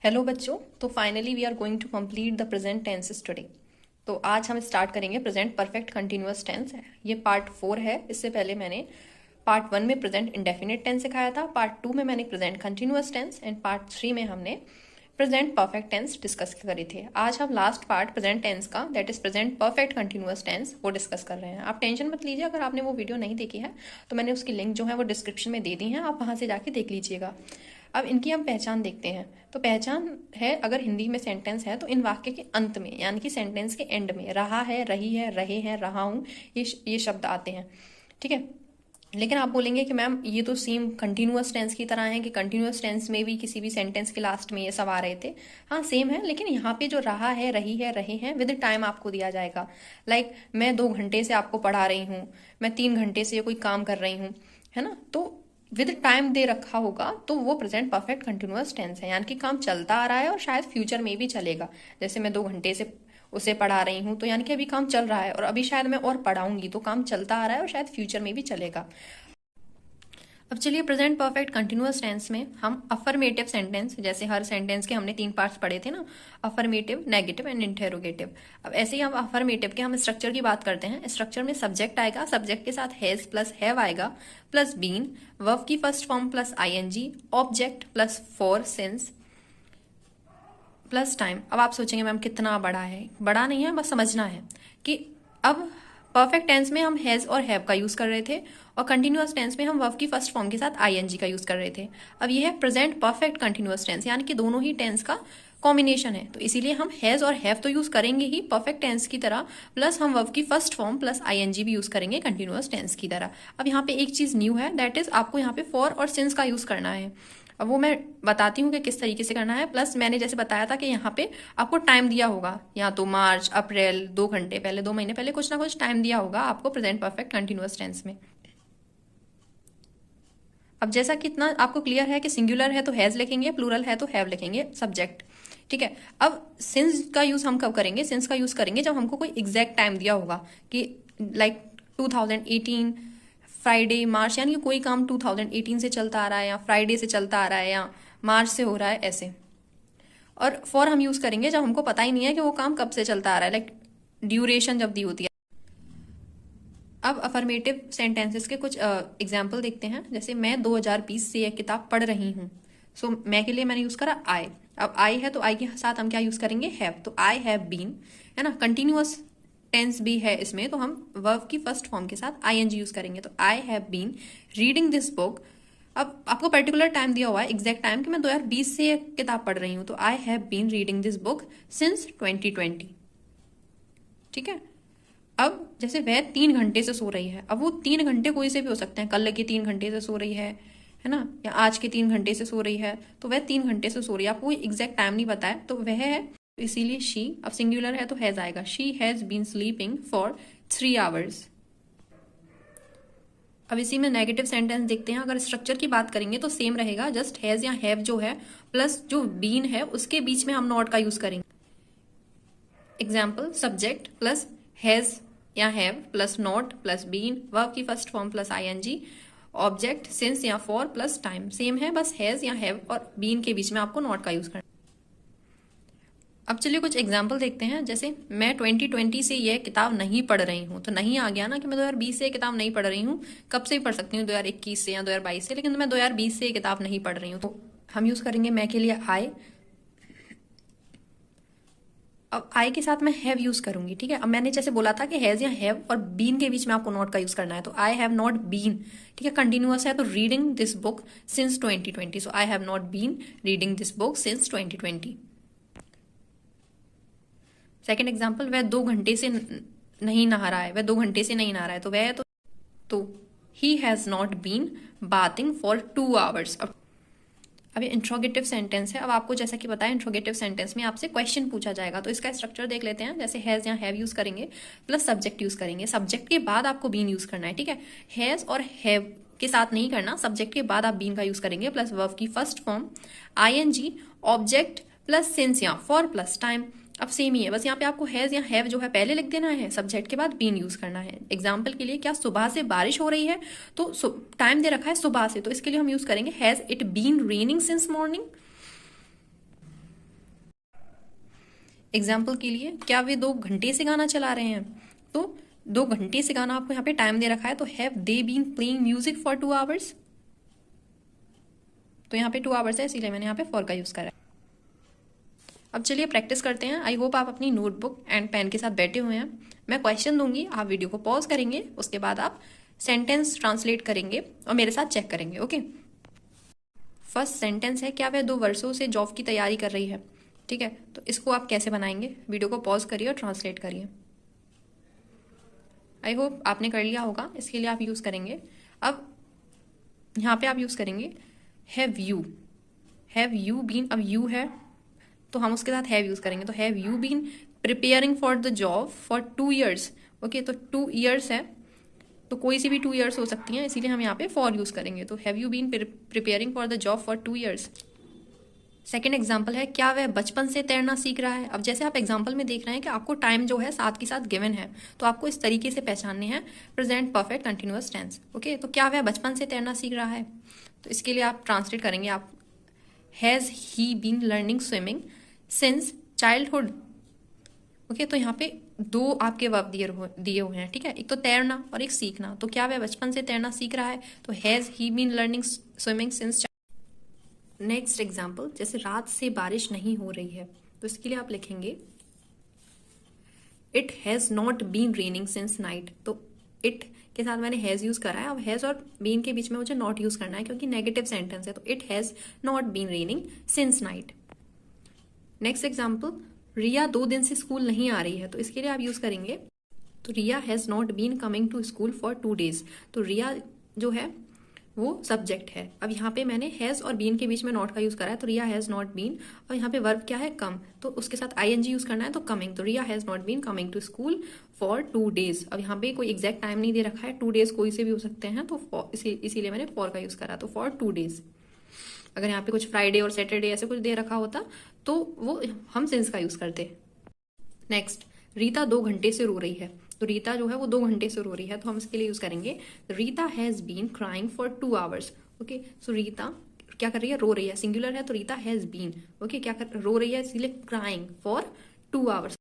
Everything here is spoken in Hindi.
हेलो बच्चों। तो finally we are going to complete the present tenses today. तो आज हम स्टार्ट करेंगे प्रेजेंट परफेक्ट कंटिन्यूअस टेंस। ये पार्ट 4 है। इससे पहले मैंने पार्ट 1 में प्रेजेंट इंडेफिनिट टेंस सिखाया था, पार्ट 2 में मैंने present continuous tense and part 3 में हमने प्रेजेंट परफेक्ट टेंस डिस्कस करे थे। आज हम लास्ट पार्ट प्रेजेंट टेंस का, that is present perfect continuous tense, वो डिस्कस कर रहे हैं। आप टेंशन मत लीजिए, अगर आपने वो वीडियो नहीं देखी है तो मैंने उसकी लिंक जो है वो डिस्क्रिप्शन में दे दी है, आप वहां से जाके देख लीजिएगा। अब इनकी हम पहचान देखते हैं। तो पहचान है, अगर हिंदी में सेंटेंस है तो इन वाक्य के अंत में यानी कि सेंटेंस के एंड में रहा है, रही है, रहे हैं, रहा हूं, ये शब्द आते हैं। ठीक है। लेकिन आप बोलेंगे कि मैम ये तो सेम कंटिन्यूअस टेंस की तरह है कि कंटिन्यूअस टेंस में भी किसी भी सेंटेंस के लास्ट में ये सब आ रहे थे। हाँ सेम है, लेकिन यहाँ पे जो रहा है, रही है, रहे हैं विद टाइम आपको दिया जाएगा। लाइक मैं 2 घंटे से आपको पढ़ा रही हूँ, मैं 3 घंटे से कोई काम कर रही हूँ, है ना। तो विद टाइम दे रखा होगा तो वो प्रेजेंट परफेक्ट कंटिन्यूअस टेंस है, यानी कि काम चलता आ रहा है और शायद फ्यूचर में भी चलेगा। जैसे मैं 2 घंटे से उसे पढ़ा रही हूँ तो यानी कि अभी काम चल रहा है और अभी शायद मैं और पढ़ाऊंगी, तो काम चलता आ रहा है और शायद फ्यूचर में भी चलेगा। अब चलिए प्रेजेंट परफेक्ट कंटिन्यूअस टेंस में हम अफर्मेटिव सेंटेंस, जैसे हर सेंटेंस के हमने 3 पार्ट्स पढ़े थे ना, अफर्मेटिव, नेगेटिव एंड इंटेरोगेटिव। अब ऐसे ही हम अफर्मेटिव के हम स्ट्रक्चर की बात करते हैं। स्ट्रक्चर में सब्जेक्ट आएगा, सब्जेक्ट के साथ हैज प्लस हैव आएगा प्लस बीन, वर्ब की first form plus ING, object plus for, since plus time. अब आप सोचेंगे मैम कितना बड़ा है, बड़ा नहीं है, बस समझना है कि अब परफेक्ट टेंस में हम हैज और हैव का यूज कर रहे थे और कंटिन्यूअस टेंस में हम वर्ब की फर्स्ट फॉर्म के साथ आईएनजी का यूज कर रहे थे। अब ये है प्रेजेंट परफेक्ट कंटिन्यूअस टेंस, यानी कि दोनों ही टेंस का कॉम्बिनेशन है, तो इसीलिए हम हैज और हैव तो यूज करेंगे ही परफेक्ट टेंस की तरह, प्लस हम वर्ब की फर्स्ट फॉर्म प्लस आईएनजी भी यूज करेंगे कंटिन्यूअस टेंस की तरह। अब यहाँ पे एक चीज न्यू है, दैट इज आपको यहाँ पे फॉर और सिंस का यूज करना है। अब वो मैं बताती हूँ कि किस तरीके से करना है। प्लस मैंने जैसे बताया था कि यहाँ पे आपको टाइम दिया होगा, या तो मार्च, अप्रैल, 2 घंटे पहले, 2 महीने पहले, कुछ ना कुछ टाइम दिया होगा आपको प्रेजेंट परफेक्ट कंटिन्यूअस टेंस में। अब जैसा कि इतना आपको क्लियर है कि सिंगुलर है तो हैज लिखेंगे, प्लूरल है तो हैव लिखेंगे, सब्जेक्ट। ठीक है। अब सिंस का यूज हम कब करेंगे? सिंस का यूज करेंगे जब हमको कोई एग्जैक्ट टाइम दिया होगा कि लाइक 2018 फ्राइडे मार्च, यानी कि कोई काम 2018 से चलता आ रहा है या फ्राइडे से चलता आ रहा है या मार्च से हो रहा है, ऐसे। और फॉर हम यूज करेंगे जब हमको पता ही नहीं है कि वो काम कब से चलता आ रहा है, लाइक ड्यूरेशन जब दी होती है। अब अफर्मेटिव सेंटेंसेस के कुछ एग्जाम्पल देखते हैं। जैसे मैं 2020 से यह किताब पढ़ रही हूँ। सो मैं के लिए मैंने यूज करा आई। अब आई है तो आई के साथ हम क्या यूज करेंगे? हैव। तो आई हैव बीन, है ना, कंटिन्यूअस टेंस भी है इसमें, तो हम वर्ब की फर्स्ट फॉर्म के साथ आईएनजी यूज करेंगे। तो I have been reading this book. अब आपको पर्टिकुलर टाइम दिया हुआ है, एग्जैक्ट टाइम, कि मैं 2020 से यह किताब पढ़ रही हूँ, तो I have been reading this book since 2020। ठीक है। अब जैसे वह 3 घंटे से सो रही है, अब वो 3 घंटे कोई से भी हो सकते हैं, कल के 3 घंटे से सो रही है ना, या आज के 3 घंटे से सो रही है, तो वह 3 घंटे से सो रही है, आपको एग्जैक्ट टाइम नहीं बताया तो वह है, इसीलिए शी। अब सिंगुलर है तो हैज आएगा, she has been sleeping for 3 hours. अब इसी में नेगेटिव सेंटेंस देखते हैं। अगर स्ट्रक्चर की बात करेंगे तो सेम रहेगा, जस्ट हैज या हैव जो है प्लस जो बीन है उसके बीच में हम नॉट का यूज करेंगे। एग्जाम्पल, सब्जेक्ट प्लस हैज या have plus not plus been, verb की first form plus ING, object since या फॉर प्लस टाइम। सेम है, बस हैज या हैव और बीन के बीच में आपको नॉट का यूज करना। अब चलिए कुछ एग्जाम्पल देखते हैं। जैसे मैं 2020 से यह किताब नहीं पढ़ रही हूँ, तो नहीं आ गया ना कि मैं 2020 से किताब नहीं पढ़ रही हूँ, कब से भी पढ़ सकती हूँ, 2021 से या 2022 से, लेकिन मैं 2020 से किताब नहीं पढ़ रही हूँ, तो हम यूज करेंगे मैं के लिए आई। अब आई के साथ मैं हैव यूज करूंगी। ठीक है। अब मैंने जैसे बोला था कि हैज या हैव और बीन के बीच में आपको नॉट का यूज करना है, तो आई हैव नॉट बीन। ठीक है, कंटिन्यूअस है तो reading this book since 2020, so I have not been reading this book since 2020। Second example, वह 2 घंटे से नहीं नहा रहा है, वह 2 घंटे से नहीं नहा रहा है, तो वह तो he has not been bathing for 2 hours. अब ये इंट्रोगेटिव सेंटेंस है। अब आपको जैसा कि बताया, इंट्रोगेटिव सेंटेंस में आपसे क्वेश्चन पूछा जाएगा, तो इसका स्ट्रक्चर देख लेते हैं। जैसे हैज या हैव यूज करेंगे प्लस सब्जेक्ट यूज करेंगे, सब्जेक्ट के बाद आपको बीन यूज करना है। ठीक है, हैज और हैव के साथ नहीं करना, सब्जेक्ट के बाद आप बीन का यूज करेंगे प्लस वर्ब की first form ING, object plus since या फॉर प्लस टाइम। अब सेम ही है, बस यहाँ पे आपको हैज या हैव जो है पहले लिख देना है, सब्जेक्ट के बाद बीन यूज करना है। एग्जाम्पल के लिए, क्या सुबह से बारिश हो रही है, तो टाइम दे रखा है सुबह से, तो इसके लिए हम यूज करेंगे has it been raining since morning. Example के लिए, क्या वे 2 घंटे से गाना चला रहे हैं? तो 2 घंटे से गाना आपको यहाँ पे टाइम दे रखा है, तो have they been playing music for 2 hours? तो यहाँ पे 2 आवर्स है, इसीलिए मैंने यहाँ पे फॉर का यूज करा है। अब चलिए प्रैक्टिस करते हैं। आई होप आप अपनी नोटबुक एंड पेन के साथ बैठे हुए हैं। मैं क्वेश्चन दूंगी, आप वीडियो को पॉज करेंगे, उसके बाद आप सेंटेंस ट्रांसलेट करेंगे और मेरे साथ चेक करेंगे। ओके, फर्स्ट सेंटेंस है, क्या वह 2 वर्षों से जॉब की तैयारी कर रही है? ठीक है, तो इसको आप कैसे बनाएंगे? वीडियो को पॉज करिए और ट्रांसलेट करिए। आई होप आपने कर लिया होगा। इसके लिए आप यूज करेंगे, अब यहाँ पे आप यूज करेंगे have you. Have you been, अब यू है तो हम उसके साथ हैव यूज करेंगे, तो have you been preparing for the job for 2 years? Okay, तो 2 ईयर्स है, तो कोई सी भी 2 ईयर्स हो सकती हैं, इसीलिए हम यहाँ पे फॉर यूज करेंगे। तो have you been preparing for the job for 2 years? Second example है, क्या वह बचपन से तैरना सीख रहा है? अब जैसे आप एग्जाम्पल में देख रहे हैं कि आपको टाइम जो है साथ के साथ गिवन है, तो आपको इस तरीके से पहचानने हैं present perfect continuous tense. Okay, तो क्या वह बचपन से तैरना सीख रहा है? तो इसके लिए आप ट्रांसलेट करेंगे, आप has he been learning swimming since childhood? Okay, तो यहाँ पे 2 आपके वर्ब दिए हुए हैं, ठीक है, एक तो तैरना और एक सीखना। तो क्या वह बचपन से तैरना सीख रहा है? तो has he been learning swimming since. Next example, जैसे रात से बारिश नहीं हो रही है, तो इसके लिए आप लिखेंगे it has not been raining since night. तो इट के साथ मैंने हैज यूज करा है, अब हैज और बीन के बीच में मुझे नॉट यूज करना है क्योंकि नेगेटिव सेंटेंस है। तो it has not been raining since night. Next example, Riya 2 दिन से स्कूल नहीं आ रही है, तो इसके लिए आप यूज करेंगे, तो Riya has not been coming to school for 2 days। तो रिया जो है वो सब्जेक्ट है। अब यहाँ पे मैंने हैज और बीन के बीच में नॉट का यूज करा है, तो रिया हैज नॉट बीन, और यहाँ पे वर्ब क्या है, कम, तो उसके साथ आईएनजी यूज करना है, तो कमिंग। तो Riya has not been coming to school for 2 days। अब यहाँ पे कोई एग्जैक्ट टाइम नहीं दे रखा है, 2 days कोई से भी हो सकते हैं, तो इसीलिए मैंने फॉर का यूज करा, तो फॉर 2 days। अगर यहाँ पे कुछ फ्राइडे और सैटरडे ऐसे कुछ दे रखा होता तो वो हम सिंस का यूज करते। नेक्स्ट, रीता 2 घंटे से रो रही है, तो रीता जो है वो 2 घंटे से रो रही है, तो हम इसके लिए यूज करेंगे Rita has been crying for 2 hours। Okay, so Rita क्या कर रही है, रो रही है, सिंगुलर है, तो रीता हैज बीन, ओके, क्या कर रो रही है, इसलिए क्राइंग फॉर 2 hours।